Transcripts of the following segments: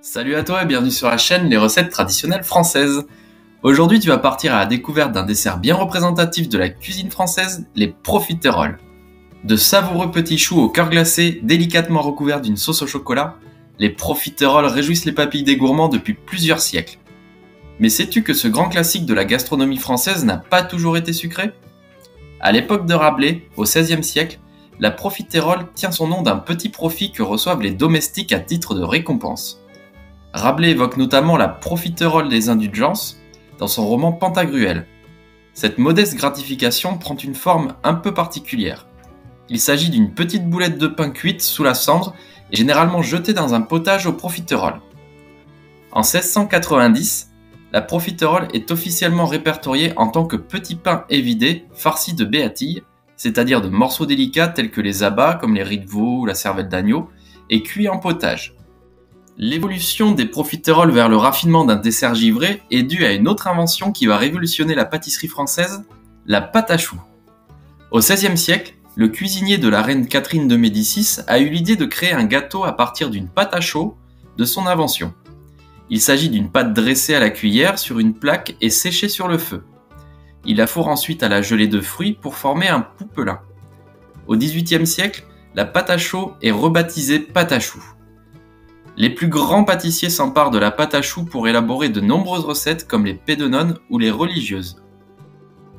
Salut à toi et bienvenue sur la chaîne Les recettes traditionnelles françaises. Aujourd'hui tu vas partir à la découverte d'un dessert bien représentatif de la cuisine française, les profiteroles. De savoureux petits choux au cœur glacé, délicatement recouverts d'une sauce au chocolat, les profiteroles réjouissent les papilles des gourmands depuis plusieurs siècles. Mais sais-tu que ce grand classique de la gastronomie française n'a pas toujours été sucré ? À l'époque de Rabelais, au XVIe siècle, la profiterole tient son nom d'un petit profit que reçoivent les domestiques à titre de récompense. Rabelais évoque notamment la profiterole des indulgences dans son roman Pantagruel. Cette modeste gratification prend une forme un peu particulière. Il s'agit d'une petite boulette de pain cuite sous la cendre et généralement jetée dans un potage aux profiteroles. En 1690, la profiterole est officiellement répertoriée en tant que petit pain évidé farci de béatilles, c'est-à-dire de morceaux délicats tels que les abats comme les riz de veau ou la cervelle d'agneau, et cuits en potage. L'évolution des profiteroles vers le raffinement d'un dessert givré est due à une autre invention qui va révolutionner la pâtisserie française, la pâte à choux. Au XVIe siècle, le cuisinier de la reine Catherine de Médicis a eu l'idée de créer un gâteau à partir d'une pâte à chaud de son invention. Il s'agit d'une pâte dressée à la cuillère sur une plaque et séchée sur le feu. Il la fourre ensuite à la gelée de fruits pour former un poupelin. Au XVIIIe siècle, la pâte à chaud est rebaptisée pâte à choux. Les plus grands pâtissiers s'emparent de la pâte à choux pour élaborer de nombreuses recettes comme les pédenones ou les religieuses.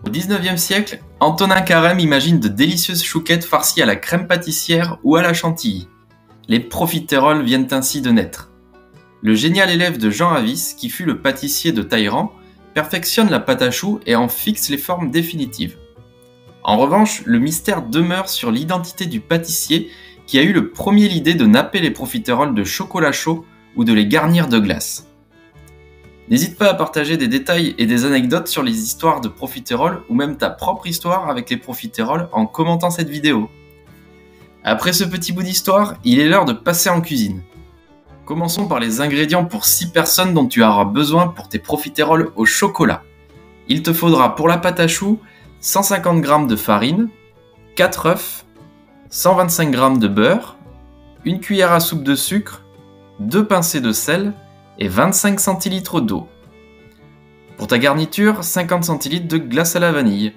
Au XIXe siècle, Antonin Carême imagine de délicieuses chouquettes farcies à la crème pâtissière ou à la chantilly. Les profiteroles viennent ainsi de naître. Le génial élève de Jean Avis, qui fut le pâtissier de Talleyrand, perfectionne la pâte à choux et en fixe les formes définitives. En revanche, le mystère demeure sur l'identité du pâtissier qui a eu le premier l'idée de napper les profiteroles de chocolat chaud ou de les garnir de glace. N'hésite pas à partager des détails et des anecdotes sur les histoires de profiteroles ou même ta propre histoire avec les profiteroles en commentant cette vidéo. Après ce petit bout d'histoire, il est l'heure de passer en cuisine. Commençons par les ingrédients pour 6 personnes dont tu auras besoin pour tes profiteroles au chocolat. Il te faudra pour la pâte à choux 150 g de farine, 4 œufs, 125 g de beurre, une cuillère à soupe de sucre, 2 pincées de sel et 25 cl d'eau. Pour ta garniture, 50 cl de glace à la vanille.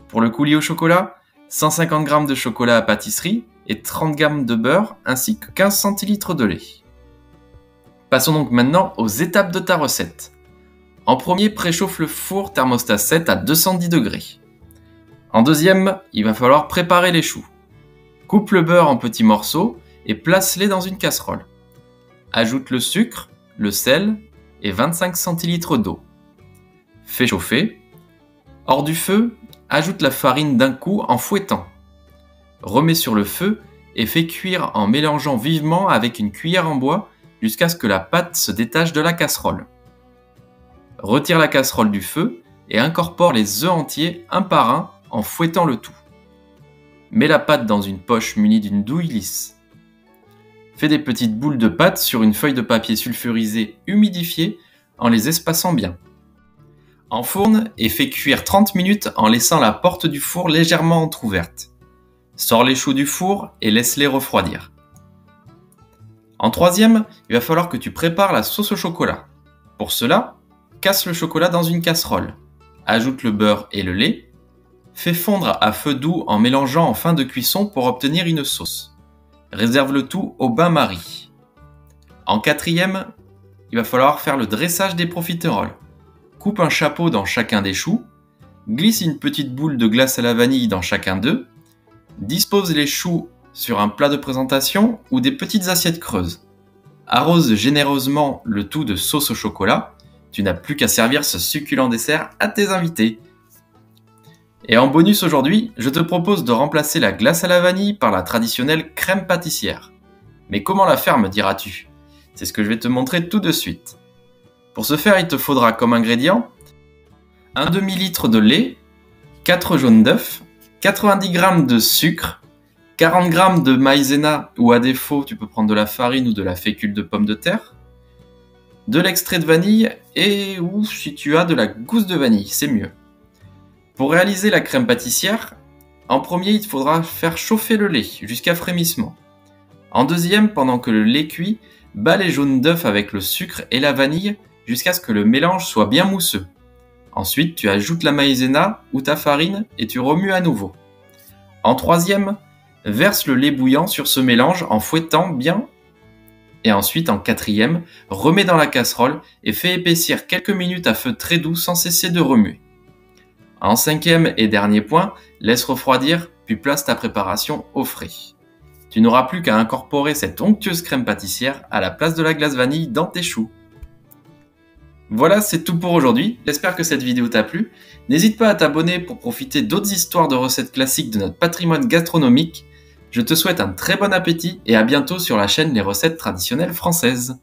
Pour le coulis au chocolat, 150 g de chocolat à pâtisserie et 30 g de beurre ainsi que 15 cl de lait. Passons donc maintenant aux étapes de ta recette. En premier, préchauffe le four thermostat 7 à 210 degrés. En deuxième, il va falloir préparer les choux. Coupe le beurre en petits morceaux et place-les dans une casserole. Ajoute le sucre, le sel et 25 cl d'eau. Fais chauffer. Hors du feu, ajoute la farine d'un coup en fouettant. Remets sur le feu et fais cuire en mélangeant vivement avec une cuillère en bois jusqu'à ce que la pâte se détache de la casserole. Retire la casserole du feu et incorpore les œufs entiers un par un en fouettant le tout. Mets la pâte dans une poche munie d'une douille lisse. Fais des petites boules de pâte sur une feuille de papier sulfurisé humidifiée en les espaçant bien. Enfourne et fais cuire 30 minutes en laissant la porte du four légèrement entrouverte. Sors les choux du four et laisse-les refroidir. En troisième, il va falloir que tu prépares la sauce au chocolat. Pour cela, casse le chocolat dans une casserole. Ajoute le beurre et le lait. Fais fondre à feu doux en mélangeant en fin de cuisson pour obtenir une sauce. Réserve le tout au bain-marie. En quatrième, il va falloir faire le dressage des profiteroles. Coupe un chapeau dans chacun des choux. Glisse une petite boule de glace à la vanille dans chacun d'eux. Dispose les choux sur un plat de présentation ou des petites assiettes creuses. Arrose généreusement le tout de sauce au chocolat. Tu n'as plus qu'à servir ce succulent dessert à tes invités. Et en bonus aujourd'hui, je te propose de remplacer la glace à la vanille par la traditionnelle crème pâtissière. Mais comment la faire, me diras-tu ? C'est ce que je vais te montrer tout de suite. Pour ce faire, il te faudra comme ingrédients un demi-litre de lait, 4 jaunes d'œufs, 90 g de sucre, 40 g de maïzena ou à défaut tu peux prendre de la farine ou de la fécule de pomme de terre, de l'extrait de vanille et ou si tu as de la gousse de vanille, c'est mieux. Pour réaliser la crème pâtissière, en premier il te faudra faire chauffer le lait jusqu'à frémissement. En deuxième, pendant que le lait cuit, Bats les jaunes d'œufs avec le sucre et la vanille jusqu'à ce que le mélange soit bien mousseux. Ensuite, tu ajoutes la maïzena ou ta farine et tu remues à nouveau. En troisième, verse le lait bouillant sur ce mélange en fouettant bien. Et ensuite, en quatrième, remets dans la casserole et fais épaissir quelques minutes à feu très doux sans cesser de remuer. En cinquième et dernier point, laisse refroidir puis place ta préparation au frais. Tu n'auras plus qu'à incorporer cette onctueuse crème pâtissière à la place de la glace vanille dans tes choux. Voilà, c'est tout pour aujourd'hui. J'espère que cette vidéo t'a plu. N'hésite pas à t'abonner pour profiter d'autres histoires de recettes classiques de notre patrimoine gastronomique. Je te souhaite un très bon appétit et à bientôt sur la chaîne Les Recettes Traditionnelles Françaises.